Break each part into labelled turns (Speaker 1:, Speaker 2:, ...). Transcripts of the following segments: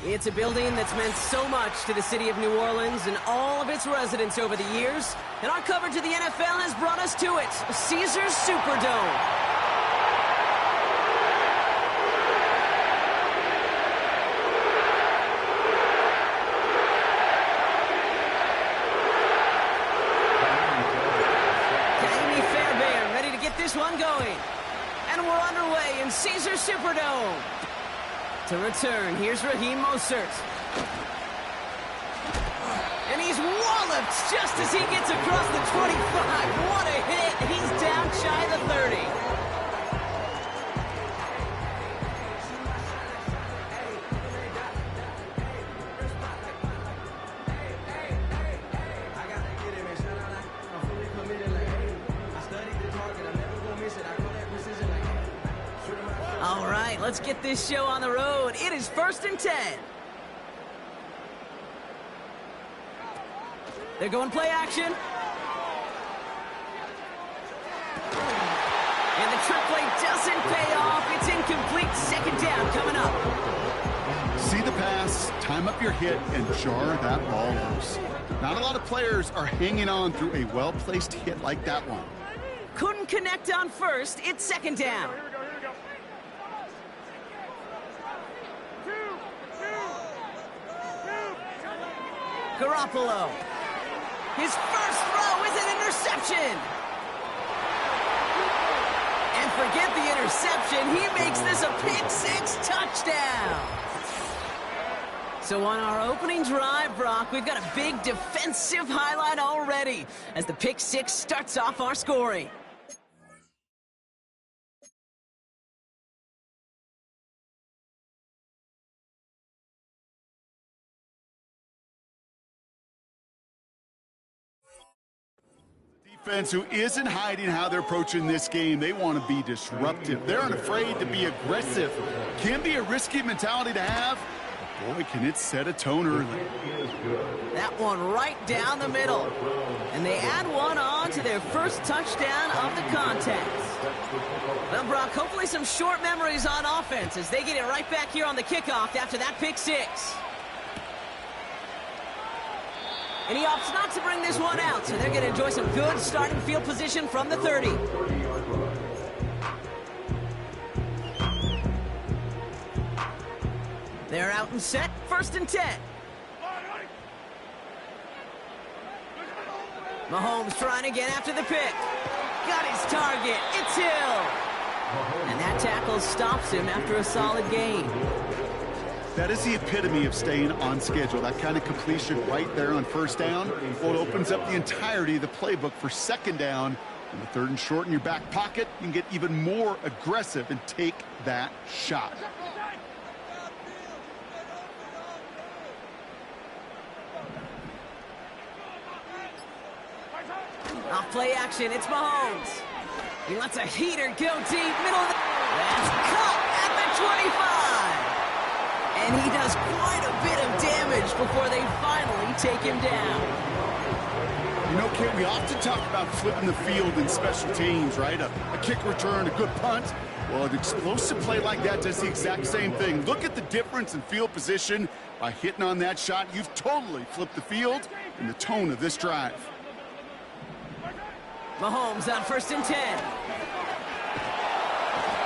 Speaker 1: It's a building that's meant so much to the city of New Orleans and all of its residents over the years. And our coverage of the NFL has brought us to it, Caesars Superdome. This one going, and we're underway in Caesars Superdome. To return, here's Raheem Mostert, and he's walloped just as he gets across the 25. What a hit! He's down shy of the 30. All right, let's get this show on the road. It is 1st and 10. They're going play action. And the trick play doesn't pay off. It's incomplete. 2nd down coming up.
Speaker 2: See the pass, time up your hit, and jar that ball loose. Not a lot of players are hanging on through a well-placed hit like that one.
Speaker 1: Couldn't connect on first. It's 2nd down. Garoppolo. His first throw is an interception. And forget the interception. He makes this a pick-6 touchdown. So on our opening drive, Brock, we've got a big defensive highlight already as the pick-6 starts off our scoring.
Speaker 2: Defense who isn't hiding how they're approaching this game. They want to be disruptive. They're unafraid to be aggressive. Can be a risky mentality to have. But boy, can it set a tone early.
Speaker 1: That one right down the middle. And they add one on to their first touchdown of the contest. Well, Brock, hopefully some short memories on offense as they get it right back here on the kickoff after that pick-6. And he opts not to bring this one out, so they're going to enjoy some good starting field position from the 30. They're out and set, 1st and 10. Mahomes trying to get after the pick. Got his target. It's Hill. And that tackle stops him after a solid gain.
Speaker 2: That is the epitome of staying on schedule. That kind of completion right there on 1st down. Well, it opens up the entirety of the playbook for 2nd down. And the 3rd and short in your back pocket, you can get even more aggressive and take that shot.
Speaker 1: Off play action, it's Mahomes. He lets a heater go deep, middle of the... That's caught at the 25. And he does quite a bit of damage before they finally take him down.
Speaker 2: You know, Kate, we often talk about flipping the field in special teams, right? A kick return, a good punt. Well, an explosive play like that does the exact same thing. Look at the difference in field position. By hitting on that shot, you've totally flipped the field and the tone of this drive.
Speaker 1: Mahomes on 1st and 10.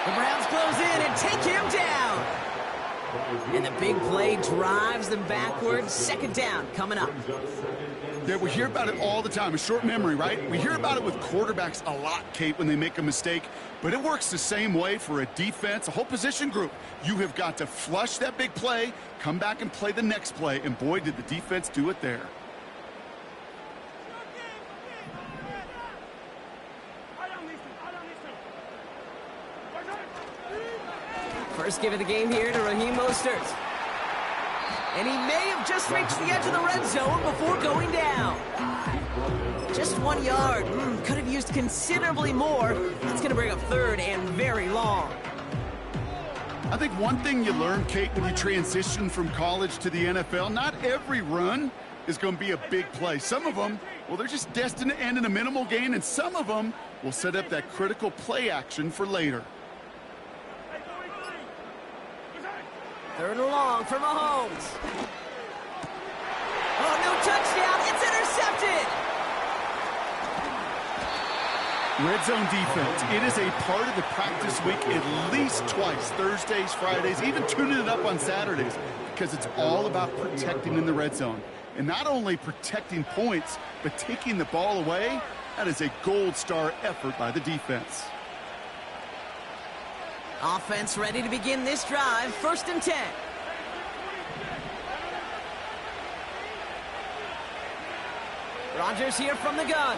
Speaker 1: The Browns close in and take him down. And the big play drives them backwards. 2nd down coming up.
Speaker 2: Yeah, we hear about it all the time. A short memory, right? We hear about it with quarterbacks a lot, Kate, when they make a mistake. But it works the same way for a defense, a whole position group. You have got to flush that big play, come back and play the next play. And boy, did the defense do it there.
Speaker 1: First give of the game here to Raheem Mostert. And he may have just reached the edge of the red zone before going down. Just 1 yard. Could have used considerably more. That's going to bring up 3rd and very long.
Speaker 2: I think one thing you learn, Kate, when you transition from college to the NFL, not every run is going to be a big play. Some of them, well, they're just destined to end in a minimal gain, and some of them will set up that critical play action for later.
Speaker 1: Third and long for Mahomes. Oh, no touchdown. It's intercepted.
Speaker 2: Red zone defense. It is a part of the practice week at least twice. Thursdays, Fridays, even tuning it up on Saturdays. Because it's all about protecting in the red zone. And not only protecting points, but taking the ball away. That is a gold star effort by the defense.
Speaker 1: Offense ready to begin this drive. 1st and 10. Rodgers here from the gun.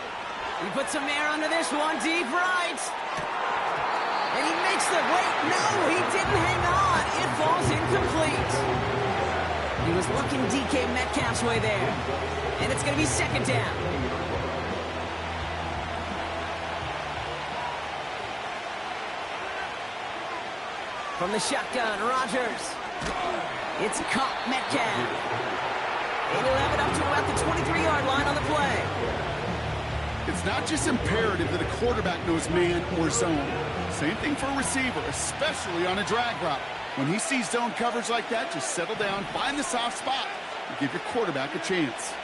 Speaker 1: He puts some air under this one, deep right. And he makes the, wait, no, he didn't hang on. It falls incomplete. He was looking DK Metcalf's way there. And it's going to be 2nd down. From the shotgun, Rodgers. It's caught Metcalf. And he'll have it up to about the 23-yard line on the play.
Speaker 2: It's not just imperative that a quarterback knows man or zone. Same thing for a receiver, especially on a drag route. When he sees zone coverage like that, just settle down, find the soft spot, and give your quarterback a chance.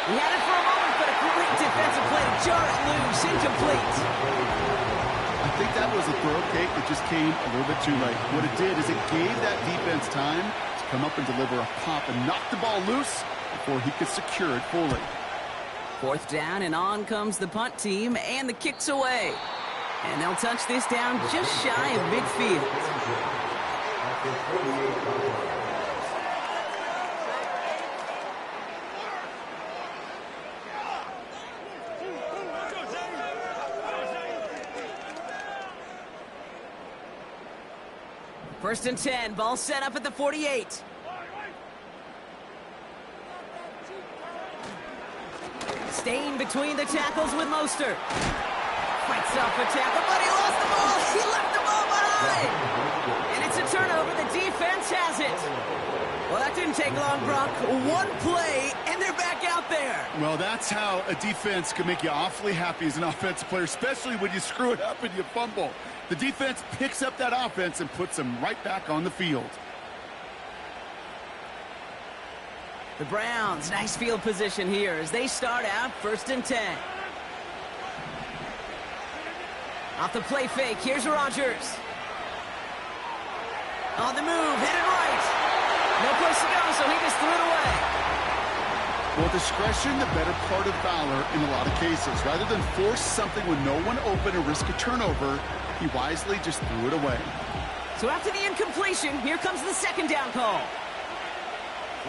Speaker 1: He had it for a moment, but a great defensive play to jar it loose, incomplete.
Speaker 2: I think that was a throw, Kate, that just came a little bit too late. What it did is it gave that defense time to come up and deliver a pop and knock the ball loose before he could secure it fully.
Speaker 1: 4th down, and on comes the punt team, and the kick's away. And they'll touch this down just shy of midfield. First and 10, ball set up at the 48. Staying between the tackles with Mostert. Fights off a tackle, but he lost the ball. He left the ball behind. And it's a turnover. The defense has it. Well, that didn't take long, Brock. One play, and they're back out there.
Speaker 2: Well, that's how a defense can make you awfully happy as an offensive player, especially when you screw it up and you fumble. The defense picks up that offense and puts them right back on the field.
Speaker 1: The Browns, nice field position here as they start out 1st and 10. Off the play fake, here's Rodgers. On the move, headed right. No place to go, so he just threw it away.
Speaker 2: Well, discretion, the better part of valor in a lot of cases. Rather than force something with no one open or risk a turnover, he wisely just threw it away.
Speaker 1: So after the incompletion, here comes the 2nd down call.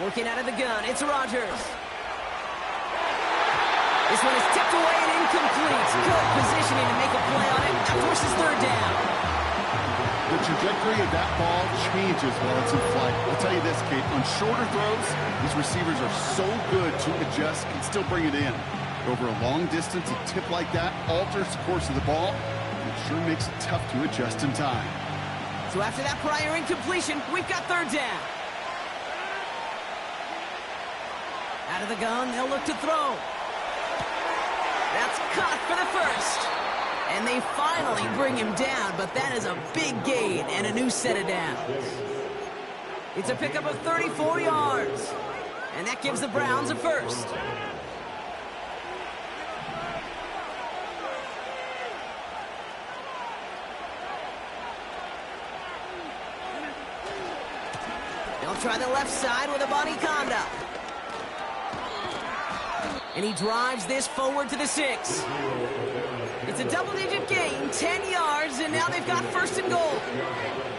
Speaker 1: Working out of the gun, it's Rodgers. This one is tipped away and incomplete. Good positioning to make a play on it. That forces 3rd down.
Speaker 2: The trajectory of that ball changes while it's in flight. I'll tell you this, Kate, on shorter throws, these receivers are so good to adjust and still bring it in. Over a long distance, a tip like that alters the course of the ball. It sure makes it tough to adjust in time.
Speaker 1: So after that prior incompletion, we've got 3rd down. Out of the gun, they'll look to throw. That's caught for the 1st. And they finally bring him down, but that is a big gain and a new set of downs. It's a pickup of 34 yards. And that gives the Browns a 1st. They'll try the left side with a bunny conda. And he drives this forward to the 6. It's a double-digit gain, 10 yards, and now they've got 1st and goal.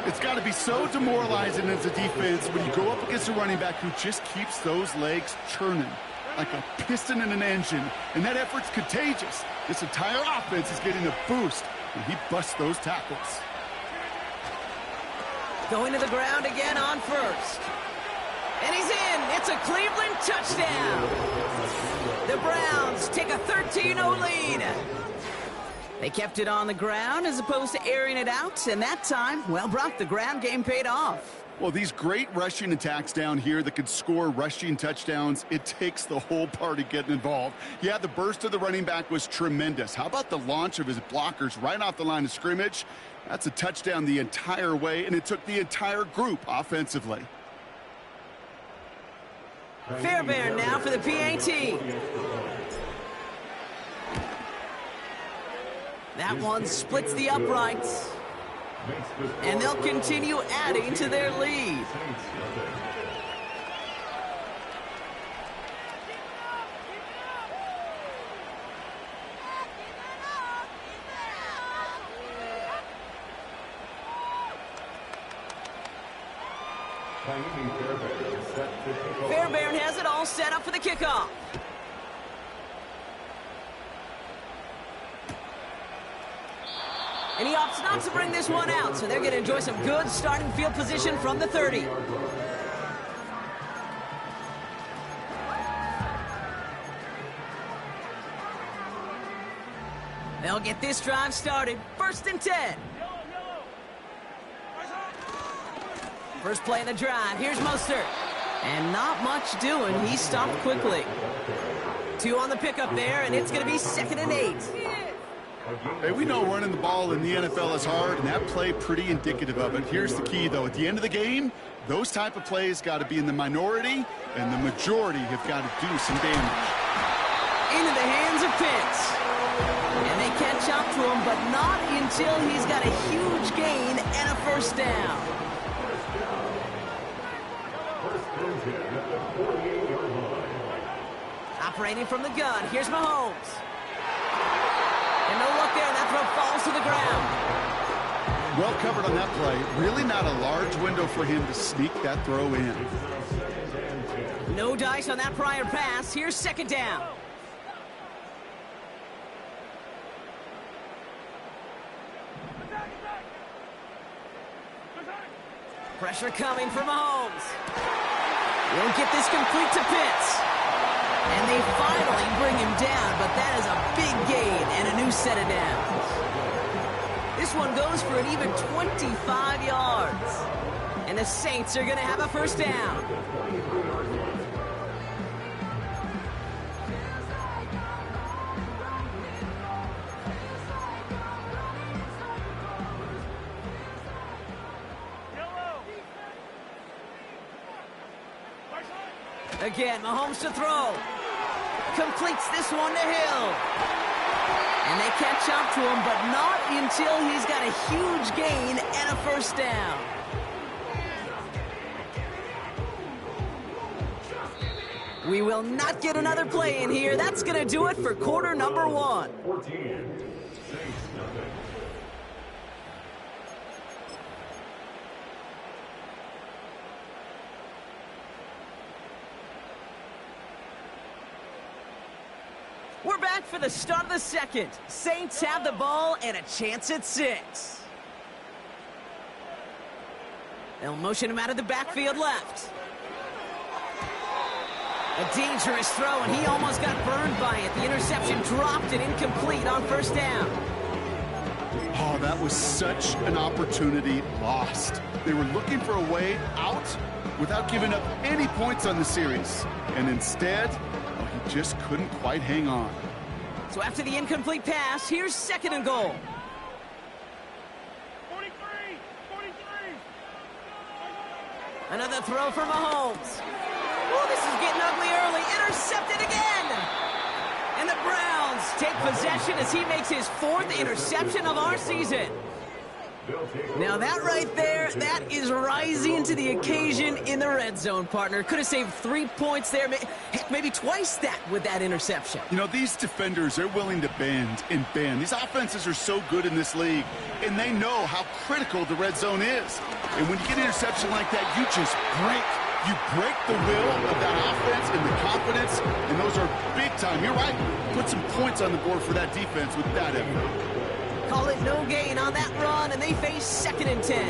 Speaker 2: It's got to be so demoralizing as a defense when you go up against a running back who just keeps those legs churning like a piston in an engine, and that effort's contagious. This entire offense is getting a boost when he busts those tackles.
Speaker 1: Going to the ground again on 1st. And he's in. It's a Cleveland touchdown. The Browns take a 13-0 lead. They kept it on the ground as opposed to airing it out, and that time, well, Brock, the ground game paid off.
Speaker 2: Well, these great rushing attacks down here that could score rushing touchdowns, it takes the whole party getting involved. Yeah, the burst of the running back was tremendous. How about the launch of his blockers right off the line of scrimmage? That's a touchdown the entire way, and it took the entire group offensively.
Speaker 1: Fairbairn now for the PAT. That one splits the uprights. And they'll continue adding to their lead. Fairbairn has it all set up for the kickoff. And he opts not to bring this one out, so they're going to enjoy some good starting field position from the 30. They'll get this drive started. 1st and 10. First play in the drive. Here's Mostert. And not much doing. He stopped quickly. 2 on the pickup there, and it's going to be 2nd and 8.
Speaker 2: Hey, we know running the ball in the NFL is hard, and that play pretty indicative of it. Here's the key, though. At the end of the game, those type of plays got to be in the minority, and the majority have got to do some damage.
Speaker 1: Into the hands of Pitts. And they catch up to him, but not until he's got a huge gain and a 1st down. Operating from the gun, here's Mahomes. And no luck there, and that throw falls to the ground.
Speaker 2: Well covered on that play. Really not a large window for him to sneak that throw in.
Speaker 1: No dice on that prior pass. Here's 2nd down. Pressure coming for Mahomes. Won't get this complete to Pitts. And they finally bring him down, but that is a big gain and a new set of downs. This one goes for an even 25 yards. And the Saints are going to have a 1st down. Again, Mahomes to throw. Completes this one to Hill. And they catch up to him, but not until he's got a huge gain and a 1st down. We will not get another play in here. That's going to do it for quarter number 1. We're back for the start of the 2nd. Saints have the ball and a chance at 6. They'll motion him out of the backfield left. A dangerous throw, and he almost got burned by it. The interception dropped and incomplete on 1st down.
Speaker 2: Oh, that was such an opportunity lost. They were looking for a way out without giving up any points on the series. And instead, he just couldn't quite hang on.
Speaker 1: So after the incomplete pass, here's 2nd and goal.
Speaker 3: 43.
Speaker 1: Another throw for Mahomes. Oh, this is getting ugly early. Intercepted again. And the Browns take possession as he makes his 4th interception of our season. Now that right there, that is rising to the occasion in the red zone, partner. Could have saved 3 points there, heck, maybe twice that with that interception.
Speaker 2: You know, these defenders, they're willing to bend and bend. These offenses are so good in this league, and they know how critical the red zone is. And when you get an interception like that, you just break. You break the will of that offense and the confidence, and those are big time. You're right. Put some points on the board for that defense with that effort.
Speaker 1: Call it no gain on that run, and they face 2nd and 10.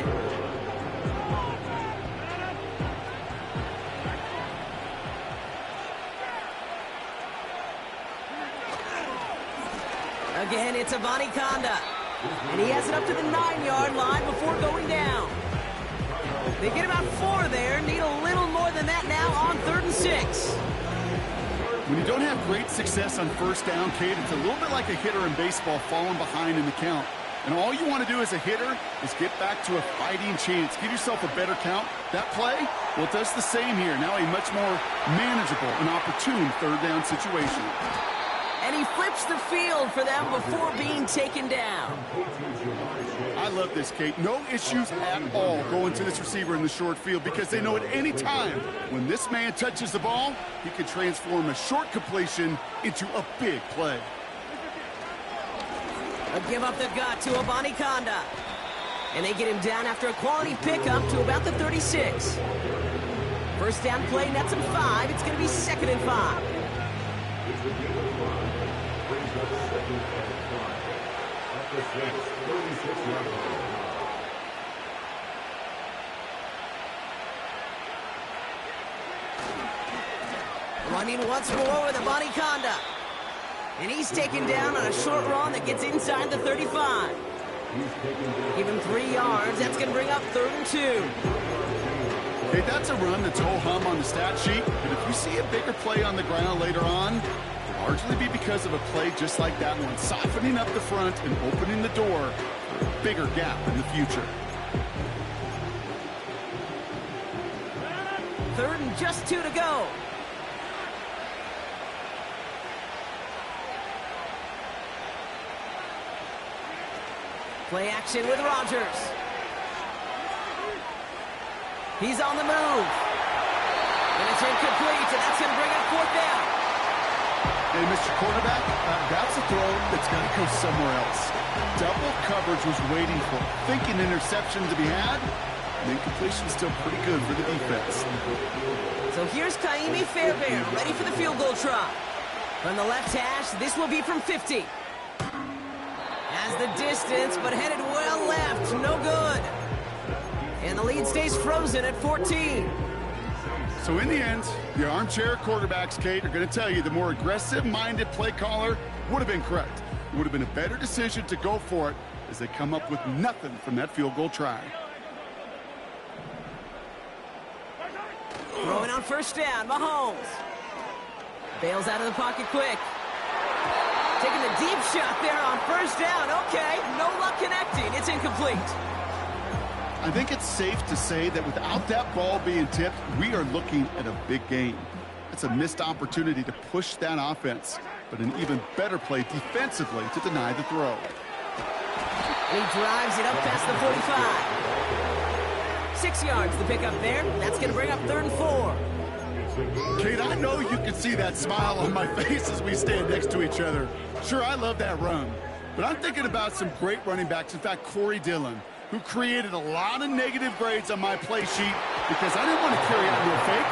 Speaker 1: Again, it's Avani Conda. And he has it up to the 9-yard line before going down. They get about 4 there. Need a little more than that now on 3rd and 6.
Speaker 2: When you don't have great success on first down, Kate, it's a little bit like a hitter in baseball falling behind in the count. And all you want to do as a hitter is get back to a fighting chance. Give yourself a better count. That play, well, it does the same here. Now a much more manageable and opportune 3rd down situation.
Speaker 1: And he flips the field for them before being taken down.
Speaker 2: I love this, Kate. No issues at all going to this receiver in the short field because they know at any time when this man touches the ball, he can transform a short completion into a big play.
Speaker 1: A give up the gut to Abanikanda. And they get him down after a quality pickup to about the 36. First down play, nets him 5. It's going to be 2nd and 5. Running once more with Abanikanda. And he's taken down on a short run that gets inside the 35. Give him 3 yards. That's going to bring up 3rd and 2.
Speaker 2: Okay, that's a run that's ho-hum on the stat sheet. But if you see a bigger play on the ground later on, it'll largely be because of a play just like that one, softening up the front and opening the door for a bigger gap in the future.
Speaker 1: 3rd and just 2 to go. Play action with Rodgers. He's on the move. And it's incomplete, and that's going to bring up 4th down.
Speaker 2: Hey, Mr. Quarterback, that's a throw that's going to go somewhere else. Double coverage was waiting for thinking interception to be had. And incompletion's still pretty good for the defense.
Speaker 1: So here's Kaimi Fairbairn, ready for the field goal try. From the left hash, this will be from 50. Has the distance, but headed well left. No good. And the lead stays frozen at 14.
Speaker 2: So in the end, the armchair quarterbacks, Kate, are going to tell you the more aggressive-minded play caller would have been correct. It would have been a better decision to go for it as they come up with nothing from that field goal try.
Speaker 1: Throwing on first down, Mahomes. Bails out of the pocket quick. Taking the deep shot there on first down. Okay, no luck connecting. It's incomplete.
Speaker 2: I think it's safe to say that without that ball being tipped, we are looking at a big game. It's a missed opportunity to push that offense, but an even better play defensively to deny the throw.
Speaker 1: And he drives it up past the 45. 6 yards the pickup there. That's going to bring up 3rd and 4.
Speaker 2: Kate, I know you can see that smile on my face as we stand next to each other. Sure, I love that run, but I'm thinking about some great running backs. In fact, Corey Dillon, who created a lot of negative grades on my play sheet because I didn't want to carry out no fake.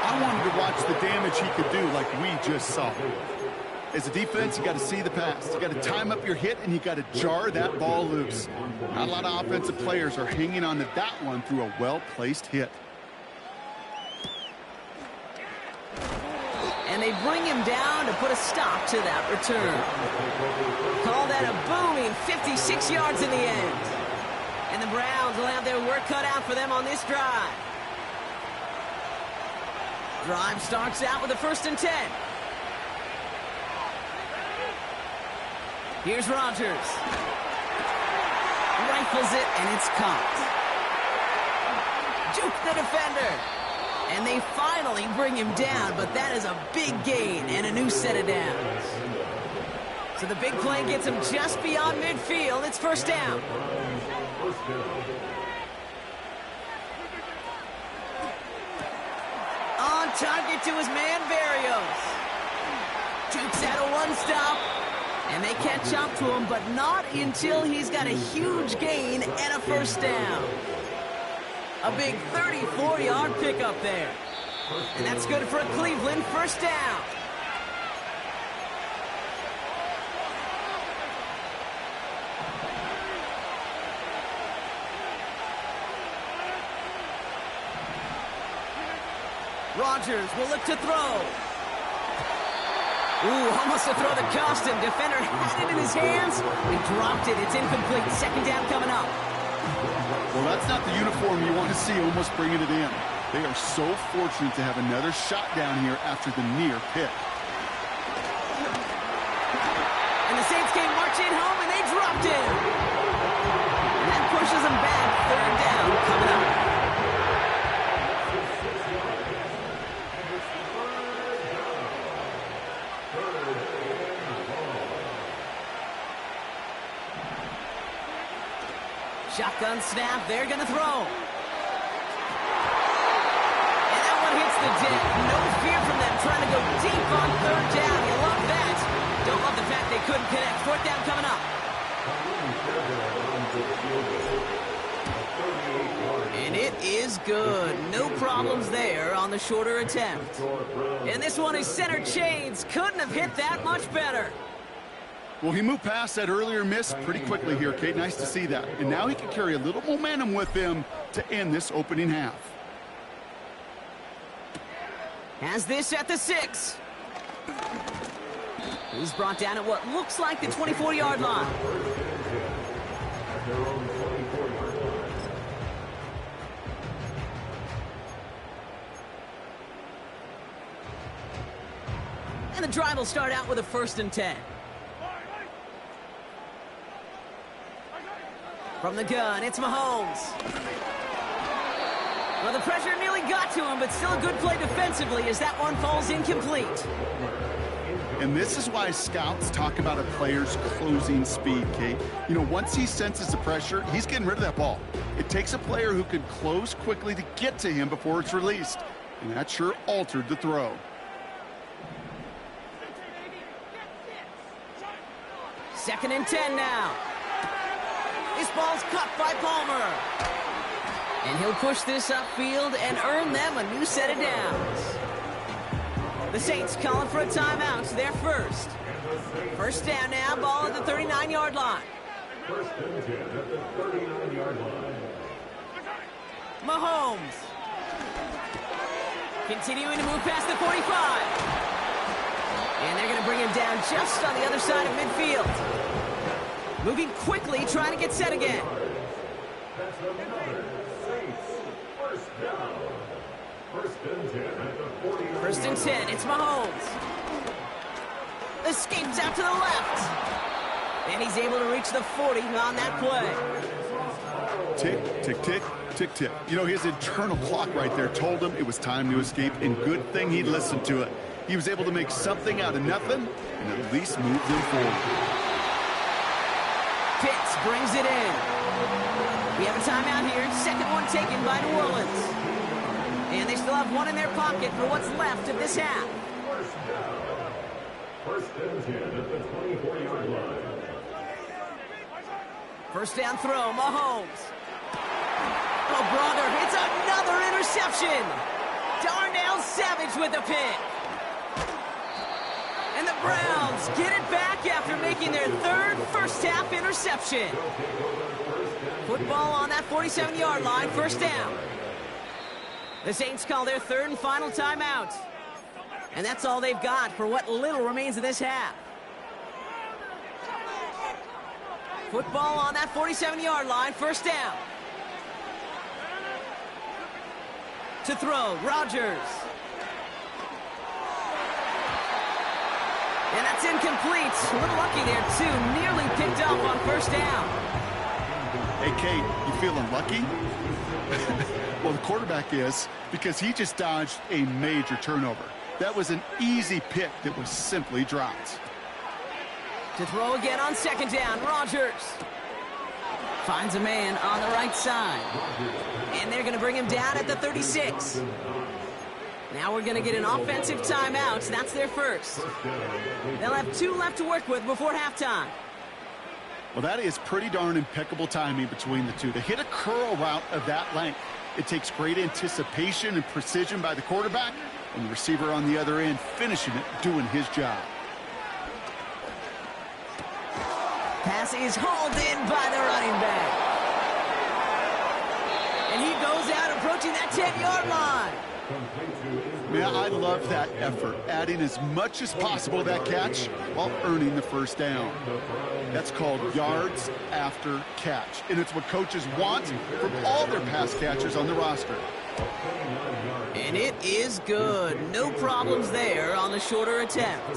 Speaker 2: I wanted to watch the damage he could do like we just saw. As a defense, you got to see the pass. You got to time up your hit, and you got to jar that ball loose. Not a lot of offensive players are hanging on to that one through a well-placed hit.
Speaker 1: And they bring him down to put a stop to that return. Call that a booming 56 yards in the end. And the Browns will have their work cut out for them on this drive. Drive starts out with a 1st and 10. Here's Rodgers. Rifles it, and it's caught. Juke the defender. And they finally bring him down, but that is a big gain and a new set of downs. So the big play gets him just beyond midfield. It's 1st down. On target to his man, Berrios. Jukes out a one-stop. And they catch up to him, but not until he's got a huge gain and a 1st down. A big 34-yard pickup there. And that's good for a Cleveland 1st down. Rodgers will look to throw. Ooh, almost a throw that cost him. Defender had it in his hands. He dropped it. It's incomplete. 2nd down coming up.
Speaker 2: Well, that's not the uniform you want to see almost bringing it in. They are so fortunate to have another shot down here after the near pick.
Speaker 1: And the Saints came marching home, and they dropped it. And that pushes them back. Third down coming up. Shotgun snap, they're going to throw. And that one hits the deck. No fear from them trying to go deep on third down. You love that. Don't love the fact they couldn't connect. Fourth down coming up. And it is good. No problems there on the shorter attempt. And this one is center chains. Couldn't have hit that much better.
Speaker 2: Well, he moved past that earlier miss pretty quickly here, Kate. Nice to see that. And now he can carry a little momentum with him to end this opening half.
Speaker 1: Has this at the 6. He's brought down at what looks like the 24-yard line. And the drive will start out with a 1st and 10. From the gun, it's Mahomes. Well, the pressure nearly got to him, but still a good play defensively as that one falls incomplete.
Speaker 2: And this is why scouts talk about a player's closing speed, Kate. You know, once he senses the pressure, he's getting rid of that ball. It takes a player who can close quickly to get to him before it's released. And that sure altered the throw.
Speaker 1: Second and 10 now. This ball's cut by Palmer. And he'll push this upfield and earn them a new set of downs. The Saints calling for a timeout. They're first. First down now, ball at the 39-yard line.
Speaker 3: First and 10 at the 39-yard line.
Speaker 1: Mahomes. Continuing to move past the 45. And they're going to bring him down just on the other side of midfield. Moving quickly, trying to get set again.
Speaker 3: That's another Saints first down. First and 10 at the 40.
Speaker 1: First and 10, it's Mahomes. Escapes out to the left. And he's able to reach the 40 on that play.
Speaker 2: Tick, tick, tick, tick, tick. You know, his internal clock right there told him it was time to escape, and good thing he listened to it. He was able to make something out of nothing and at least move them forward.
Speaker 1: Pitts brings it in. We have a timeout here. Second one taken by New Orleans. And they still have one in their pocket for what's left of this half.
Speaker 3: First down. First and 10 at the 24-yard line.
Speaker 1: First down throw, Mahomes. Oh, brother, it's another interception. Darnell Savage with a pick. And the Browns get it back after making their third first-half interception. Football on that 47-yard line, first down. The Saints call their third and final timeout. And that's all they've got for what little remains of this half. Football on that 47-yard line, first down. To throw, Rodgers. And that's incomplete. A little lucky there, too. Nearly picked up on first down.
Speaker 2: Hey, Kate, you feeling lucky? Well, the quarterback is, because he just dodged a major turnover. That was an easy pick that was simply dropped.
Speaker 1: To throw again on second down, Rodgers. Finds a man on the right side. And they're going to bring him down at the 36. Now we're going to get an offensive timeout. That's their first. They'll have 2 left to work with before halftime.
Speaker 2: Well, that is pretty darn impeccable timing between the two. To hit a curl route of that length, it takes great anticipation and precision by the quarterback, and the receiver on the other end finishing it, doing his job.
Speaker 1: Pass is hauled in by the running back. And he goes out approaching that 10-yard line.
Speaker 3: Complete to
Speaker 2: Man, I love that effort, adding as much as possible to that catch while earning the first down. That's called yards after catch, and it's what coaches want from all their pass catchers on the roster.
Speaker 1: And it is good. No problems there on the shorter attempt.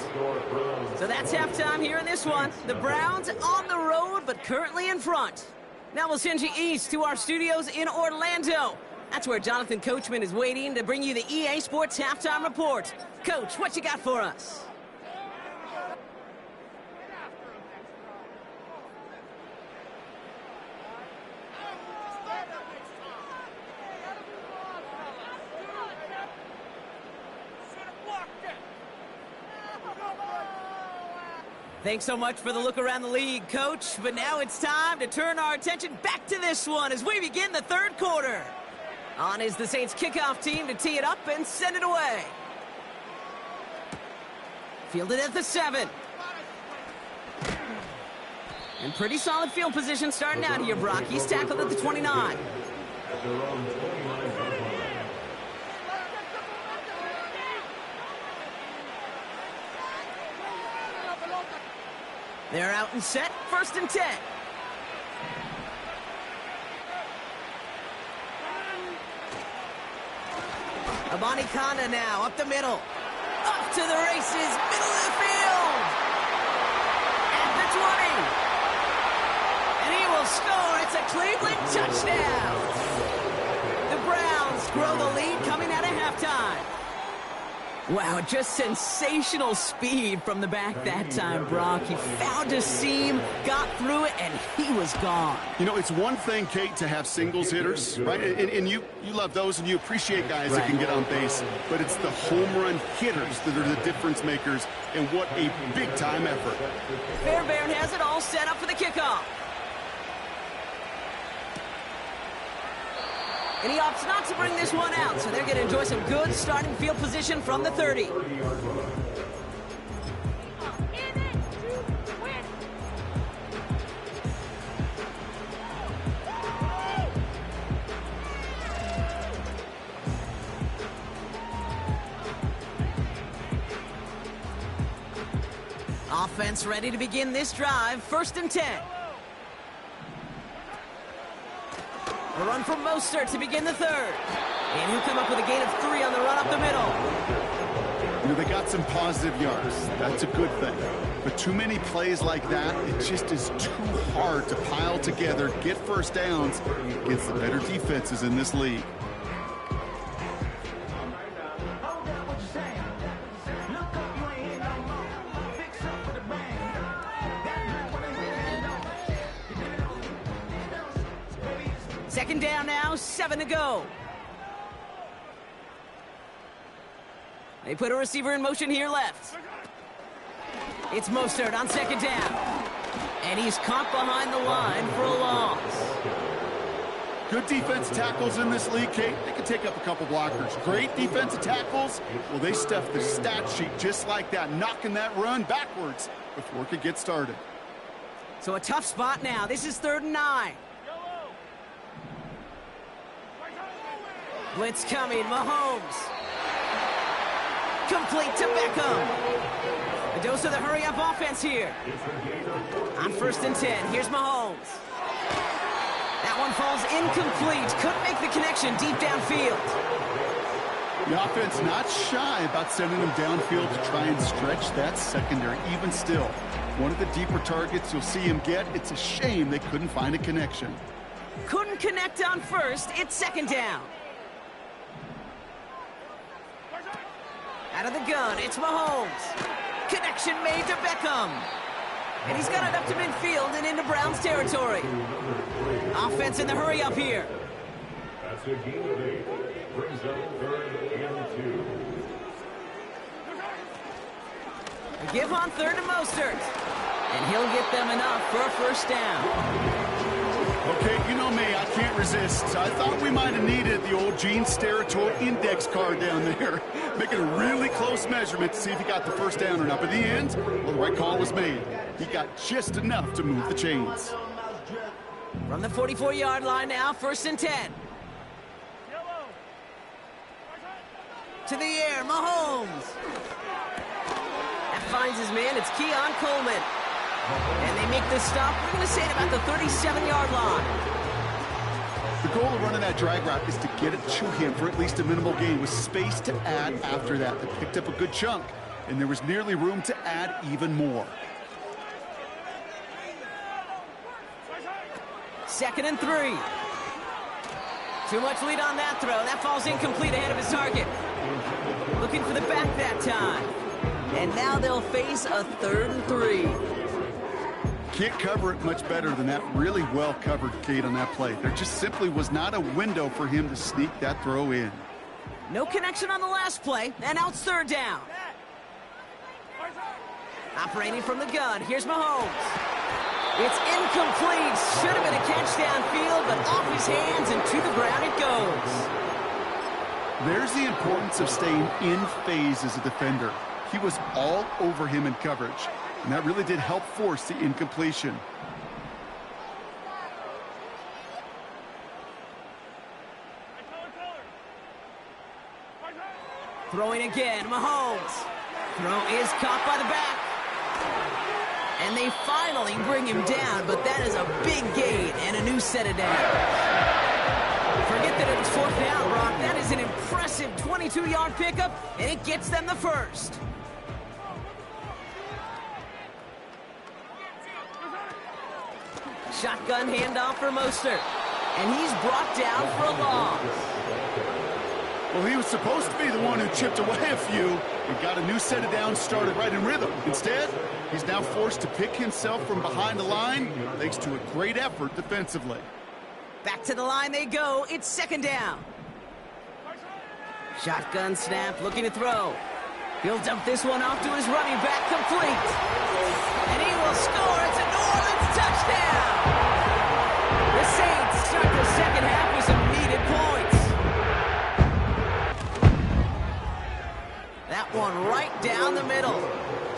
Speaker 1: So that's halftime here in this one. The Browns on the road, but currently in front. Now we'll send you east to our studios in Orlando. That's where Jonathan Coachman is waiting to bring you the EA Sports Halftime Report. Coach, what you got for us? Thanks so much for the look around the league, Coach. But now it's time to turn our attention back to this one as we begin the third quarter. On is the Saints kickoff team to tee it up and send it away. Fielded at the 7. And pretty solid field position starting out here, Brock. He's tackled at the 29. They're out and set, 1st and 10. Abani Kanda now, up the middle. Up to the races, middle of the field. At the 20. And he will score. It's a Cleveland touchdown. The Browns grow the lead coming out of halftime. Wow, just sensational speed from the back that time, Brock. He found a seam, got through it, and he was gone.
Speaker 2: You know, it's one thing, Kate, to have singles hitters, right? And you love those, and you appreciate guys that can get on base. But it's the home run hitters that are the difference makers, and what a big-time effort.
Speaker 1: Fairbairn has it all set up for the kickoff. And he opts not to bring this one out, so they're going to enjoy some good starting field position from the 30. Offense ready to begin this drive, 1st and 10. A run from Mostert to begin the third. And he'll come up with a gain of 3 on the run up the middle.
Speaker 2: You know, they got some positive yards. That's a good thing. But too many plays like that, it just is too hard to pile together, get first downs against the better defenses in this league.
Speaker 1: Second down now, 7 to go. They put a receiver in motion here left. It's Mostert on 2nd down. And he's caught behind the line for a loss.
Speaker 2: Good defense tackles in this league, Kate. They can take up a couple blockers. Great defensive tackles. Well, they stuff the stat sheet just like that, knocking that run backwards before it could get started.
Speaker 1: So a tough spot now. This is 3rd and 9. Blitz coming, Mahomes. Complete to Beckham. A dose of the hurry-up offense here. On 1st and 10, here's Mahomes. That one falls incomplete. Couldn't make the connection deep downfield.
Speaker 2: The offense not shy about sending them downfield to try and stretch that secondary. Even still, one of the deeper targets you'll see him get. It's a shame they couldn't find a connection.
Speaker 1: Couldn't connect on 1st. It's 2nd down. Out of the gun, it's Mahomes. Connection made to Beckham. And he's got it up to midfield and into Browns territory. Offense in the hurry up here.
Speaker 3: That's a gain of 8. Brings up 3rd and 2.
Speaker 1: A give on 3rd to Mostert. And he'll get them enough for a 1st down.
Speaker 2: Okay, you know me, I can't resist. I thought we might have needed the old Gene Steratore index card down there, making a really close measurement to see if he got the 1st down or not. But in the end, well, the right call was made. He got just enough to move the chains.
Speaker 1: From the 44-yard line now, 1st and 10. To the air, Mahomes. That finds his man. It's Keon Coleman. And they make the stop. We're going to say it about the 37-yard line.
Speaker 2: The goal of running that drag route is to get it to him for at least a minimal gain with space to add after that. They picked up a good chunk, and there was nearly room to add even more.
Speaker 1: 2nd and 3. Too much lead on that throw. That falls incomplete ahead of his target. Looking for the back that time. And now they'll face a 3rd and 3.
Speaker 2: Can't cover it much better than that really well-covered Kate on that play. There just simply was not a window for him to sneak that throw in.
Speaker 1: No connection on the last play, and now it's 3rd down. Operating from the gun, here's Mahomes. It's incomplete. Should have been a catch downfield, but off his hands and to the ground it goes.
Speaker 2: There's the importance of staying in phase as a defender. He was all over him in coverage, and that really did help force the incompletion.
Speaker 1: Throwing again, Mahomes. Throw is caught by the back. And they finally bring him down, but that is a big gain and a new set of downs. Forget that it was 4th down, Brock. That is an impressive 22-yard pickup, and it gets them the first. Shotgun handoff for Mostert, and he's brought down for a loss.
Speaker 2: Well, he was supposed to be the one who chipped away a few and got a new set of downs started right in rhythm. Instead, he's now forced to pick himself from behind the line thanks to a great effort defensively.
Speaker 1: Back to the line they go. It's 2nd down. Shotgun snap, looking to throw. He'll dump this one off to his running back, complete. And he will score. It's a New Orleans touchdown. The Saints start the second half with some needed points. That one right down the middle.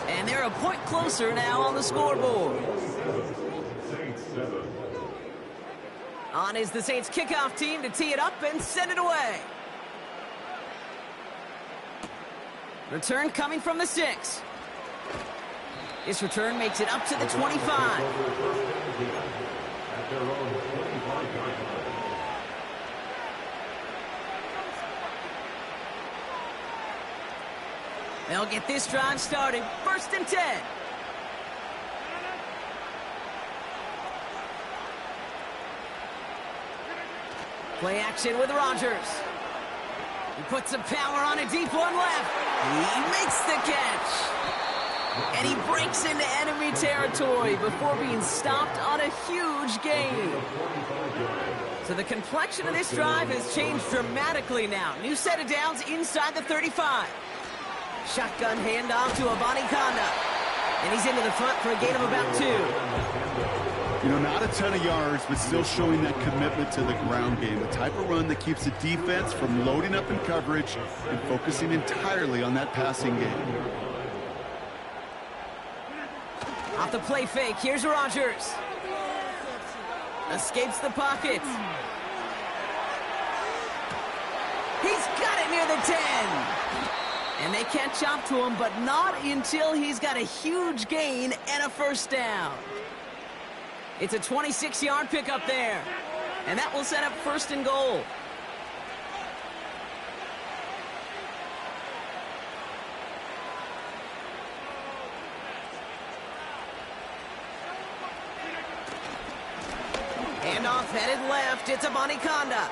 Speaker 1: And they're a point closer now on the scoreboard. On is the Saints kickoff team to tee it up and send it away. Return coming from the 6. This return makes it up to the 25. They'll get this drive started. 1st and 10. Play action with Rodgers. He puts some power on a deep one left. He makes the catch. And he breaks into enemy territory before being stopped on a huge gain. So the complexion of this drive has changed dramatically now. New set of downs inside the 35. Shotgun handoff to Abanikanda. And he's into the front for a gain of about 2.
Speaker 2: You know, not a ton of yards, but still showing that commitment to the ground game. The type of run that keeps the defense from loading up in coverage and focusing entirely on that passing game.
Speaker 1: Off the play fake, here's Rodgers. Escapes the pocket. He's got it near the 10. And they can't chop to him, but not until he's got a huge gain and a 1st down. It's a 26-yard pickup there. And that will set up 1st and goal. Handoff headed left. It's Abanikanda.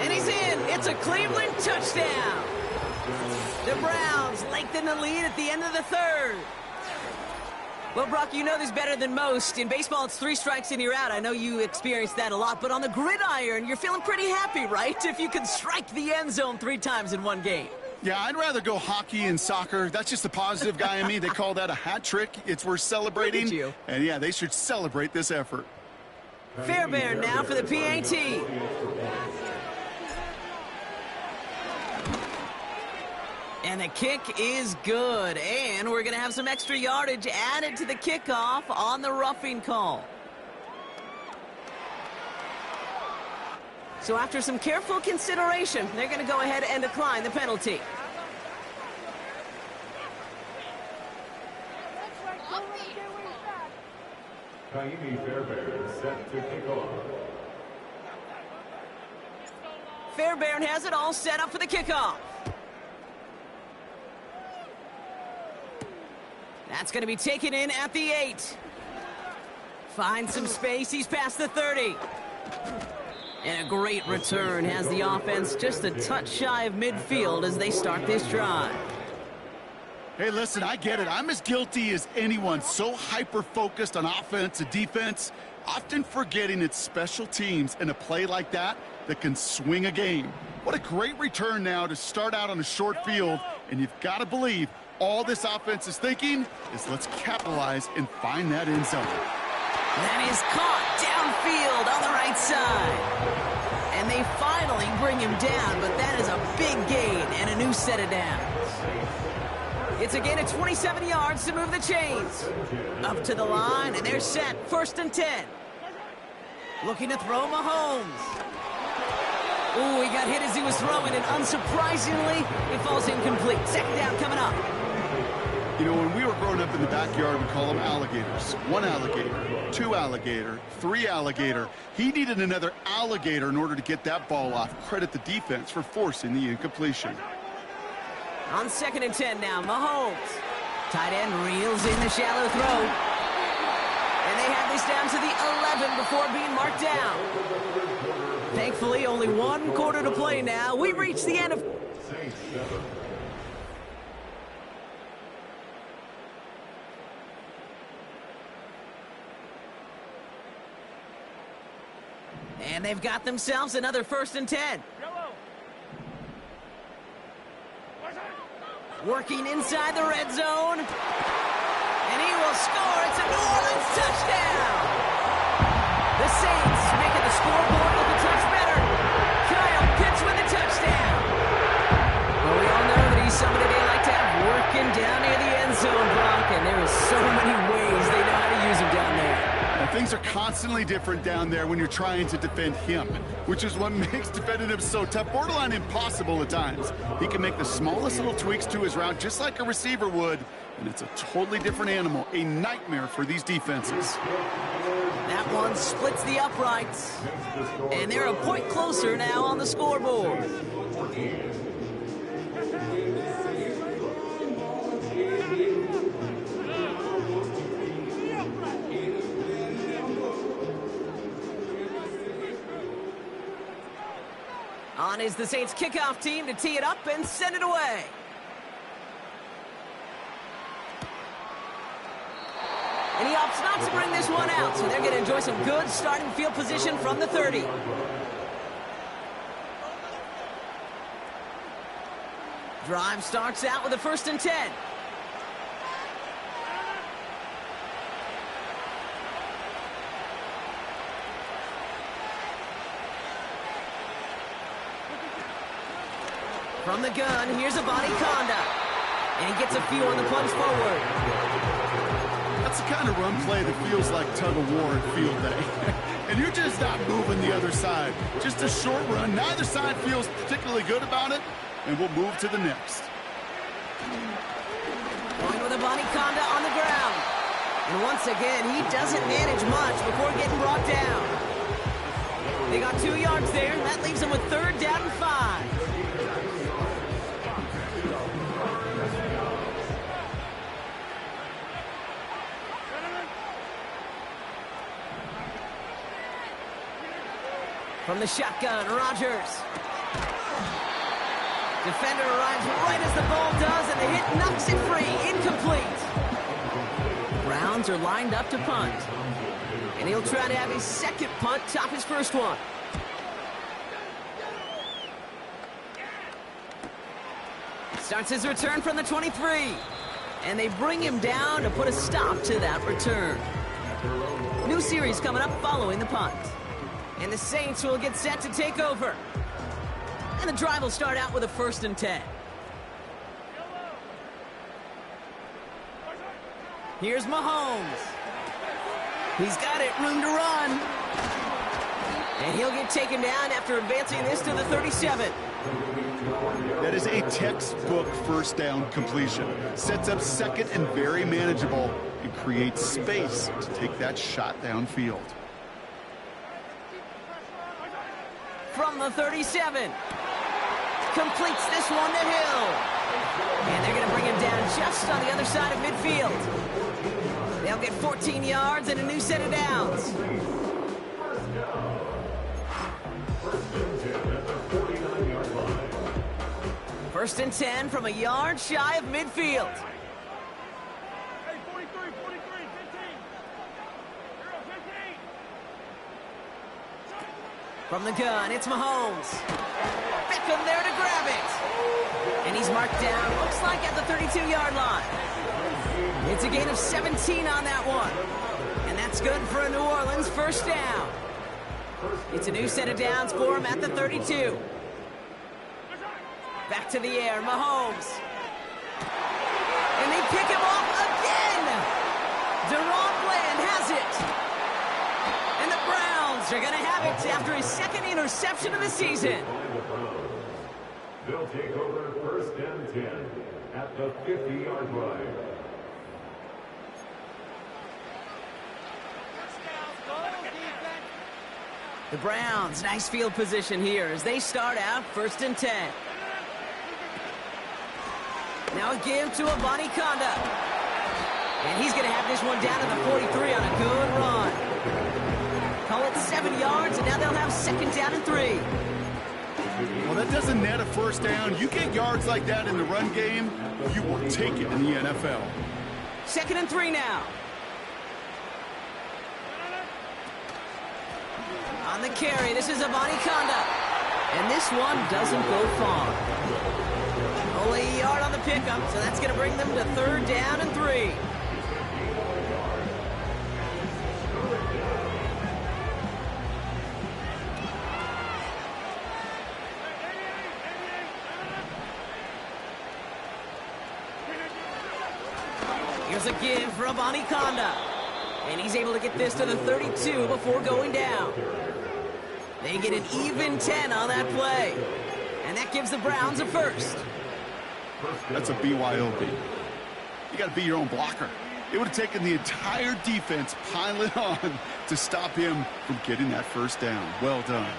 Speaker 1: And he's in. It's a Cleveland touchdown. The Browns lengthen the lead at the end of the 3rd. Well, Brock, you know this better than most. In baseball, it's 3 strikes and you're out. I know you experienced that a lot. But on the gridiron, you're feeling pretty happy, right? If you can strike the end zone 3 times in one game.
Speaker 2: Yeah, I'd rather go hockey and soccer. That's just the positive guy in me. They call that a hat trick. It's worth celebrating.
Speaker 1: Look at you.
Speaker 2: And, yeah, they should celebrate this effort.
Speaker 1: Fairbairn now for the PAT. And the kick is good. And we're going to have some extra yardage added to the kickoff on the roughing call. So after some careful consideration, they're going to go ahead and decline the penalty.
Speaker 3: Fairbairn set to kick off.
Speaker 1: Fairbairn has it all set up for the kickoff. That's going to be taken in at the 8. Finds some space. He's past the 30. And a great return has the offense just a touch shy of midfield as they start this drive.
Speaker 2: Hey, listen, I get it. I'm as guilty as anyone. So hyper-focused on offense and defense, often forgetting it's special teams in a play like that that can swing a game. What a great return now to start out on a short field, and you've got to believe all this offense is thinking is let's capitalize and find that end zone.
Speaker 1: That is caught downfield on the right side. And they finally bring him down, but that is a big gain and a new set of downs. It's a gain of 27 yards to move the chains. Up to the line, and they're set. 1st and 10. Looking to throw Mahomes. Ooh, he got hit as he was throwing, and unsurprisingly, it falls incomplete. 2nd down coming up.
Speaker 2: You know, when we were growing up in the backyard, we call them alligators. 1 alligator, 2 alligator, 3 alligator. He needed another alligator in order to get that ball off. Credit the defense for forcing the incompletion.
Speaker 1: On 2nd and 10 now, Mahomes. Tight end reels in the shallow throw. And they have this down to the 11 before being marked down. Thankfully, only 1 quarter to play now. We reach the end of... And they've got themselves another 1st and 10. Working inside the red zone. And he will score. It's a New Orleans touchdown. The Saints making the scoreboard look a touch better. Kyle Pitts with a touchdown. Well, we all know that he's somebody they like to have working down near the end zone, Brock. And there are so many ways they know how to use him down there.
Speaker 2: Now, things are constantly different down there when you're trying to defend him, which is what makes defending him so tough, borderline impossible at times. He can make the smallest little tweaks to his route just like a receiver would, and it's a totally different animal, a nightmare for these defenses.
Speaker 1: That one splits the uprights, and they're a point closer now on the scoreboard. On is the Saints kickoff team to tee it up and send it away. And he opts not to bring this one out, so they're going to enjoy some good starting field position from the 30. Drive starts out with a 1st and 10. From the gun, here's a body conduct. And he gets a few on the plunge forward.
Speaker 2: That's the kind of run play that feels like tug-of-war at field day. And you're just not moving the other side. Just a short run. Neither side feels particularly good about it. And we'll move to the next.
Speaker 1: Going with a body conduct on the ground. And once again, he doesn't manage much before getting brought down. They got 2 yards there. That leaves them with 3rd down and 5. From the shotgun, Rodgers. Defender arrives right as the ball does, and the hit knocks it free. Incomplete. Browns are lined up to punt. And he'll try to have his 2nd punt top his 1st one. Starts his return from the 23. And they bring him down to put a stop to that return. New series coming up following the punt. And the Saints will get set to take over. And the drive will start out with a 1st and 10. Here's Mahomes. He's got it, room to run. And he'll get taken down after advancing this to the 37.
Speaker 2: That is a textbook first down completion. Sets up second and very manageable and creates space to take that shot downfield.
Speaker 1: From the 37. Completes this one to Hill. And they're going to bring him down just on the other side of midfield. They'll get 14 yards and a new set of downs. First and 10 from a yard shy of midfield.
Speaker 4: Hey, 43, 15.
Speaker 1: From the gun, it's Mahomes. Beckham there to grab it. And he's marked down, looks like at the 32-yard line. It's a gain of 17 on that one. And that's good for a New Orleans first down. It's a new set of downs for him at the 32. Back to the air, Mahomes. And they pick him off again. Deron Bland has it. And the Browns are going to have it after his second interception of the season.
Speaker 3: They'll take over first and 10 at the 50-yard line.
Speaker 1: The Browns, nice field position here as they start out first and 10. Now a give to Abani Conda. And he's going to have this one down to the 43 on a good run. Call it 7 yards, and now they'll have second down and 3.
Speaker 2: Well, that doesn't net a first down. You get yards like that in the run game, you will take it in the NFL.
Speaker 1: Second and 3 now. On the carry, this is Abani Conda. And this one doesn't go far. Only a yard on the pickup, so that's going to bring them to third down and 3. Here's a give for Abani Conda. And he's able to get this to the 32 before going down. They get an even 10 on that play. And that gives the Browns a first.
Speaker 2: That's a BYOB. You got to be your own blocker. It would have taken the entire defense piling on to stop him from getting that first down. Well done.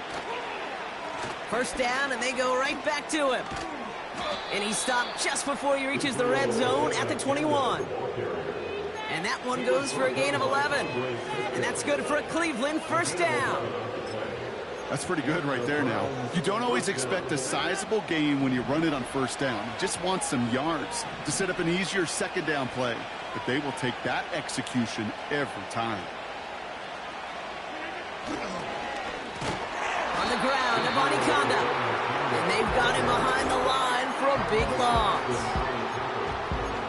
Speaker 1: First down, and they go right back to him. And he stopped just before he reaches the red zone at the 21. And that one goes for a gain of 11. And that's good for a Cleveland first down.
Speaker 2: That's pretty good right there now. You don't always expect a sizable gain when you run it on first down. You just want some yards to set up an easier second down play. But they will take that execution every time.
Speaker 1: On the ground, Abani Conda. And they've got him behind the line for a big loss.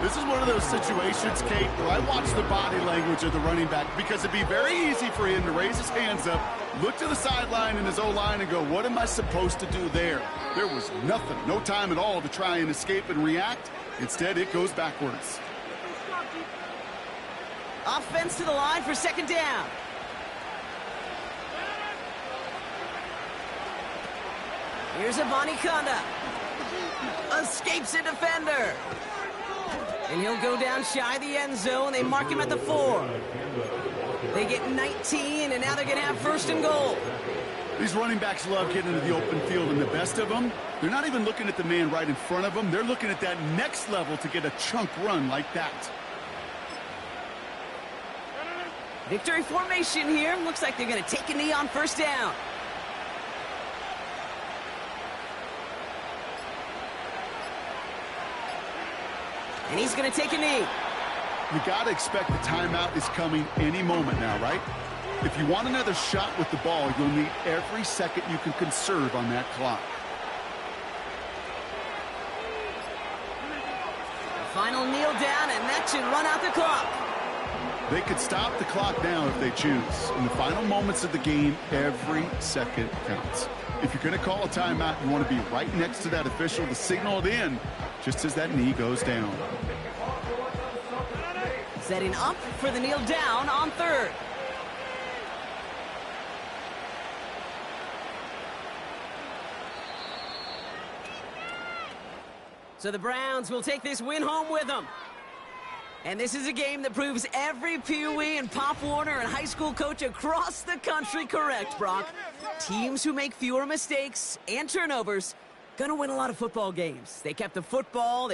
Speaker 2: This is one of those situations, Kate, where I watch the body language of the running back because it'd be very easy for him to raise his hands up, look to the sideline in his O-line and go, what am I supposed to do there? There was nothing, no time at all to try and escape and react. Instead, it goes backwards.
Speaker 1: Offense to the line for second down. Here's Abani Conda. Escapes a defender. And he'll go down shy of the end zone. They mark him at the 4. They get 19, and now they're going to have first and goal.
Speaker 2: These running backs love getting into the open field, and the best of them, they're not even looking at the man right in front of them. They're looking at that next level to get a chunk run like that.
Speaker 1: Victory formation here. Looks like they're going to take a knee on first down. And he's going to take a knee.
Speaker 2: You got to expect the timeout is coming any moment now, right? If you want another shot with the ball, you'll need every second you can conserve on that clock.
Speaker 1: Final kneel down, and that should run out the clock.
Speaker 2: They could stop the clock now if they choose. In the final moments of the game, every second counts. If you're going to call a timeout, you want to be right next to that official to signal it in just as that knee goes down.
Speaker 1: Setting up for the kneel down on third. So the Browns will take this win home with them. And this is a game that proves every Pee Wee and Pop Warner and high school coach across the country correct, Brock. Teams who make fewer mistakes and turnovers gonna win a lot of football games. They kept the football.